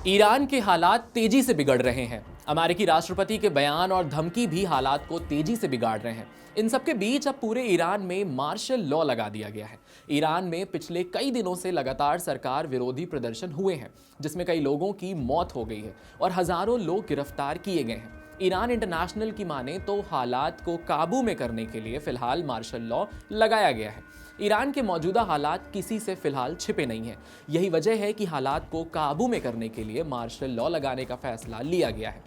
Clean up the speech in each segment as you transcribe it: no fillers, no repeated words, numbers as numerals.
Iran के हालात तेजी से बिगड़ रहे हैं। अमेरिकी राष्ट्रपति के बयान और धमकी भी हालात को तेजी से बिगाड़ रहे हैं। इन सबके बीच अब पूरे ईरान में मार्शल लॉ लगा दिया गया है। ईरान में पिछले कई दिनों से लगातार सरकार विरोधी प्रदर्शन हुए हैं, जिसमें कई लोगों की मौत हो गई है और हजारों लोग गिरफ्तार किए गए हैं। ईरान इंटरनेशनल की माने तो हालात को काबू में करने के लिए फिलहाल मार्शल लॉ लगाया गया है। ईरान के मौजूदा हालात किसी से फिलहाल छिपे नहीं हैं। यही वजह है कि हालात को काबू में करने के लिए मार्शल लॉ लगाने का फैसला लिया गया है।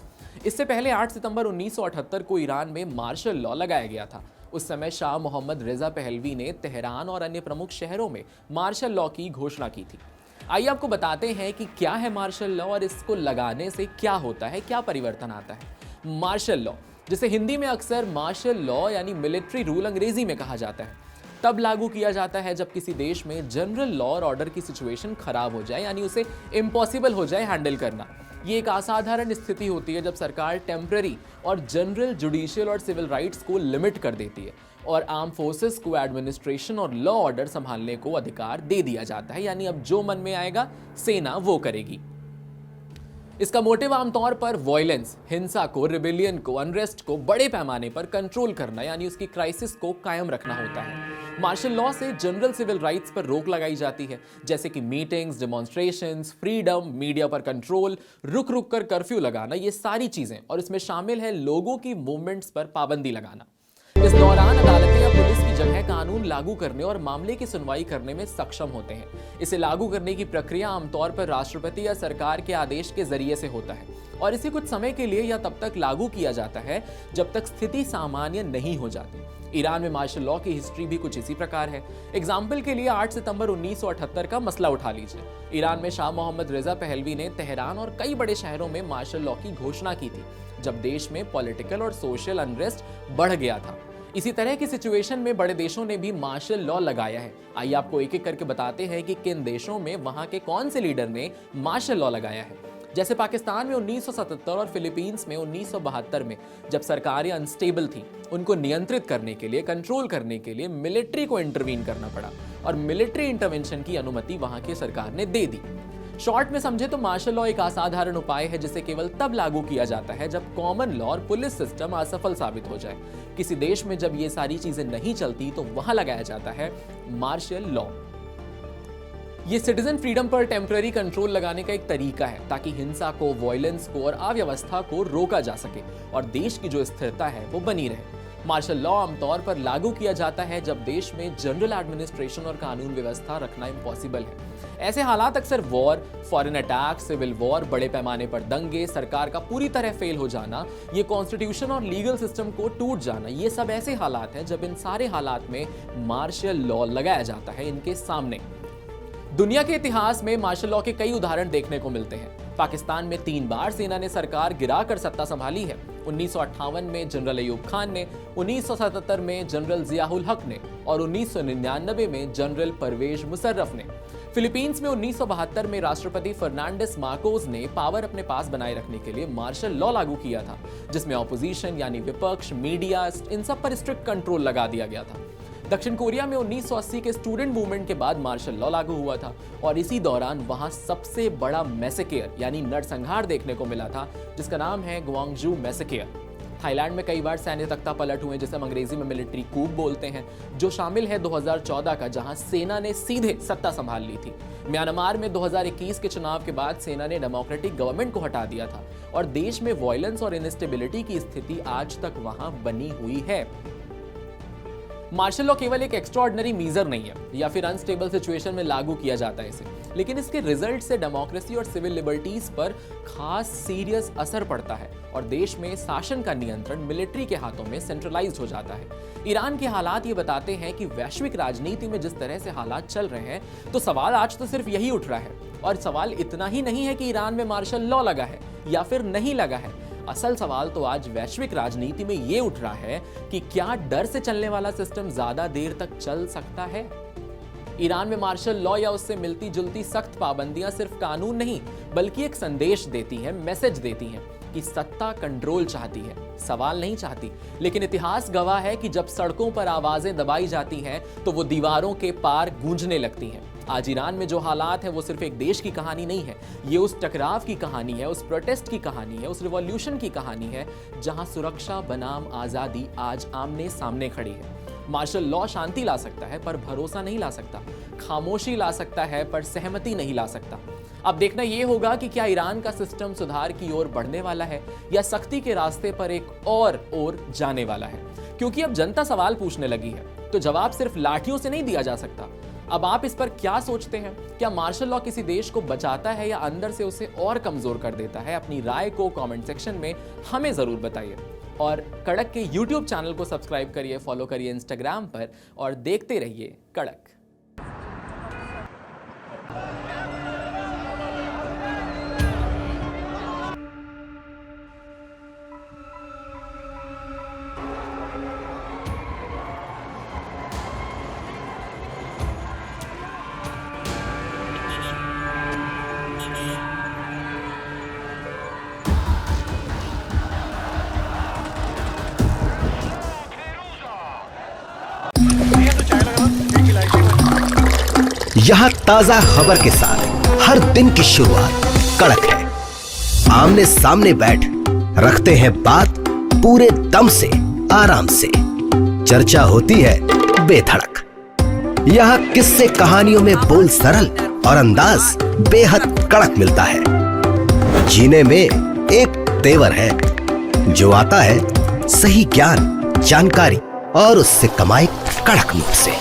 इससे पहले 8 सितंबर 1978 को ईरान में मार्शल लॉ लगाया गया था। उस समय शाह मोहम्मद रेजा पहलवी ने तेहरान और अन्य प्रमुख शहरों में मार्शल लॉ की घोषणा की थी। आइए आपको बताते हैं कि क्या है मार्शल लॉ और इसको लगाने से क्या होता है, क्या परिवर्तन आता है। मार्शल लॉ, जिसे हिंदी में अक्सर मार्शल लॉ यानी मिलिट्री रूल अंग्रेजी में कहा जाता है, तब लागू किया जाता है जब किसी देश में जनरल लॉ और ऑर्डर की सिचुएशन खराब हो जाए, यानी उसे इम्पॉसिबल हो जाए हैंडल करना। ये एक असाधारण स्थिति होती है जब सरकार टेम्पररी और जनरल जुडिशियल और सिविल राइट्स को लिमिट कर देती है और आर्म फोर्सेस को एडमिनिस्ट्रेशन और लॉ ऑर्डर संभालने को अधिकार दे दिया जाता है, यानी अब जो मन में आएगा सेना वो करेगी। इसका मोटिव आमतौर पर वॉयलेंस, हिंसा को, रिबेलियन को, अनरेस्ट को बड़े पैमाने पर कंट्रोल करना यानी उसकी क्राइसिस को कायम रखना होता है। मार्शल लॉ से जनरल सिविल राइट्स पर रोक लगाई जाती है, जैसे कि मीटिंग्स, डेमोन्स्ट्रेशंस, फ्रीडम, मीडिया पर कंट्रोल, रुक रुक कर कर्फ्यू लगाना, ये सारी चीजें, और इसमें शामिल है लोगों की मूवमेंट्स पर पाबंदी लगाना। इस दौरान अदालतें या पुलिस की जगह कानून लागू करने और मामले की सुनवाई करने में सक्षम होते हैं। इसे लागू करने की प्रक्रिया आमतौर पर राष्ट्रपति या सरकार के आदेश के जरिए से होता है और इसे कुछ समय के लिए या तब तक लागू किया जाता है जब तक स्थिति सामान्य नहीं हो जाती। ईरान में मार्शल लॉ की हिस्ट्री भी कुछ इसी प्रकार है। एग्जाम्पल के लिए 8 सितंबर 1978 का मसला उठा लीजिए। ईरान में शाह मोहम्मद रेजा पहलवी ने तेहरान और कई बड़े शहरों में मार्शल लॉ की घोषणा की थी, जब देश में पॉलिटिकल और सोशल अनरेस्ट बढ़ गया था। इसी तरह की सिचुएशन में बड़े देशों ने भी मार्शल लॉ लगाया है। आइए आपको एक एक करके बताते हैं कि किन देशों में वहां के कौन से लीडर ने मार्शल लॉ लगाया है। जैसे पाकिस्तान में 1977 और फिलीपींस में 1972 में जब सरकारें अनस्टेबल थी, उनको नियंत्रित करने के लिए, कंट्रोल करने के लिए मिलिट्री को इंटरवीन करना पड़ा और मिलिट्री इंटरवेंशन की अनुमति वहां की सरकार ने दे दी। शॉर्ट में समझे तो मार्शल लॉ एक असाधारण उपाय है जिसे केवल तब लागू किया जाता है जब कॉमन लॉ और पुलिस सिस्टम असफल साबित हो जाए। किसी देश में जब ये सारी चीजें नहीं चलती तो वहां लगाया जाता है मार्शल लॉ। ये सिटीजन फ्रीडम पर टेम्पररी कंट्रोल लगाने का एक तरीका है ताकि हिंसा को, वॉयलेंस को और अव्यवस्था को रोका जा सके और देश की जो स्थिरता है वो बनी रहे। मार्शल लॉ आमतौर पर लागू किया जाता है जब देश में जनरल एडमिनिस्ट्रेशन और कानून व्यवस्था रखना इम्पॉसिबल है। ऐसे हालात अक्सर war, foreign attack, civil war, बड़े पैमाने पर दंगे, सरकार का पूरी तरह फेल हो जाना, ये कॉन्स्टिट्यूशन और लीगल सिस्टम को टूट जाना, ये सब ऐसे हालात हैं जब इन सारे हालात में मार्शल लॉ लगाया जाता है इनके सामने। दुनिया के इतिहास में मार्शल लॉ के कई उदाहरण देखने को मिलते हैं। पाकिस्तान में 3 बार सेना ने सरकार गिराकर सत्ता संभाली है। 1958 में जनरल अयूब खान ने, 1977 में जनरल जियाउल हक ने और 1999 में जनरल परवेज मुशर्रफ ने। फिलीपींस में 1972 में राष्ट्रपति फर्नांडिस मार्कोस ने पावर अपने पास बनाए रखने के लिए मार्शल लॉ लागू किया था, जिसमें ऑपोजिशन यानी विपक्ष, मीडिया, इन सब पर स्ट्रिक्ट कंट्रोल लगा दिया गया था। दक्षिण कोरिया में 1980 के स्टूडेंट मूवमेंट के बाद मार्शल लॉ लागू हुआ था और इसी दौरान वहां सबसे बड़ा मैसेकेयर यानी नरसंहार देखने को मिला था, जिसका नाम है ग्वांगजू मैसेकेयर। थाईलैंड में कई बार सैन्य तख्ता पलट हुए, जिसे हम अंग्रेजी में मिलिट्री कूप बोलते हैं, जो शामिल है 2014 का, जहां सेना ने सीधे सत्ता संभाल ली थी। म्यांमार में 2021 के चुनाव के बाद सेना ने डेमोक्रेटिक गवर्नमेंट को हटा दिया था और देश में वॉयलेंस और इनस्टेबिलिटी की स्थिति आज तक वहां बनी हुई है। मार्शल लॉ केवल एक एक्स्ट्राऑर्डिनरी मीजर नहीं है या फिर अनस्टेबल सिचुएशन में लागू किया जाता है इसे, लेकिन इसके रिजल्ट से डेमोक्रेसी और सिविल लिबर्टीज पर खास सीरियस असर पड़ता है और देश में शासन का नियंत्रण मिलिट्री के हाथों में सेंट्रलाइज्ड हो जाता है। ईरान के हालात ये बताते हैं कि वैश्विक राजनीति में जिस तरह से हालात चल रहे हैं, तो सवाल आज तो सिर्फ यही उठ रहा है। और सवाल इतना ही नहीं है कि ईरान में मार्शल लॉ लगा है या फिर नहीं लगा है। असल सवाल तो आज वैश्विक राजनीति में ये उठ रहा है कि क्या डर से चलने वाला सिस्टम ज्यादा देर तक चल सकता है। ईरान में मार्शल लॉ या उससे मिलती जुलती सख्त पाबंदियां सिर्फ कानून नहीं बल्कि एक संदेश देती हैं, मैसेज देती हैं कि सत्ता कंट्रोल चाहती है, सवाल नहीं चाहती। लेकिन इतिहास गवाह है कि जब सड़कों पर आवाजें दबाई जाती हैं तो वो दीवारों के पार गूंजने लगती हैं। आज ईरान में जो हालात है वो सिर्फ एक देश की कहानी नहीं है, ये उस टकराव की कहानी है, उस प्रोटेस्ट की कहानी है, उस रिवॉल्यूशन की कहानी है जहां सुरक्षा बनाम आजादी आज आमने सामने खड़ी है। मार्शल लॉ शांति ला सकता है पर भरोसा नहीं ला सकता, खामोशी ला सकता है पर सहमति नहीं ला सकता। अब देखना यह होगा कि क्या ईरान का सिस्टम सुधार की ओर बढ़ने वाला है या सख्ती के रास्ते पर एक और ओर जाने वाला है। क्योंकि अब जनता सवाल पूछने लगी है तो जवाब सिर्फ लाठियों से नहीं दिया जा सकता। अब आप इस पर क्या सोचते हैं? क्या मार्शल लॉ किसी देश को बचाता है या अंदर से उसे और कमजोर कर देता है? अपनी राय को कमेंट सेक्शन में हमें जरूर बताइए और कड़क के YouTube चैनल को सब्सक्राइब करिए, फॉलो करिए इंस्टाग्राम पर और देखते रहिए कड़क। यहाँ ताजा खबर के साथ हर दिन की शुरुआत कड़क है। आमने सामने बैठ रखते हैं बात पूरे दम से, आराम से। चर्चा होती है बेधड़क। यहाँ किस्से कहानियों में बोल सरल और अंदाज बेहद कड़क मिलता है। जीने में एक तेवर है जो आता है सही ज्ञान, जानकारी और उससे कमाई कड़क नोट से।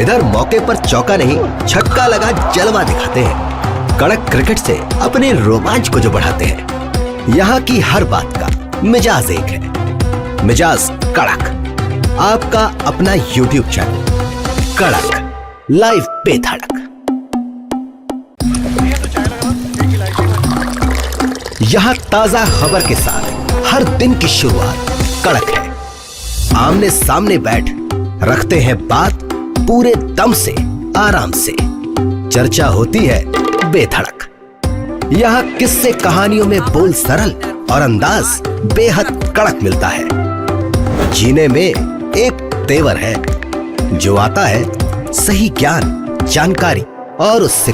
इधर मौके पर चौका नहीं, छक्का लगा जलवा दिखाते हैं। कड़क क्रिकेट से अपने रोमांच को जो बढ़ाते हैं। यहाँ की हर बात का मिजाज एक है, मिजाज कड़क। आपका अपना YouTube चैनल कड़क, लाइव बेधड़क। यहाँ ताजा खबर के साथ हर दिन की शुरुआत कड़क है। आमने सामने बैठ रखते हैं बात पूरे दम से, आराम से। चर्चा होती है बेधड़क। यहाँ किस्से कहानियों में बोल सरल और अंदाज बेहद कड़क मिलता है। जीने में एक तेवर है जो आता है सही ज्ञान, जानकारी और उससे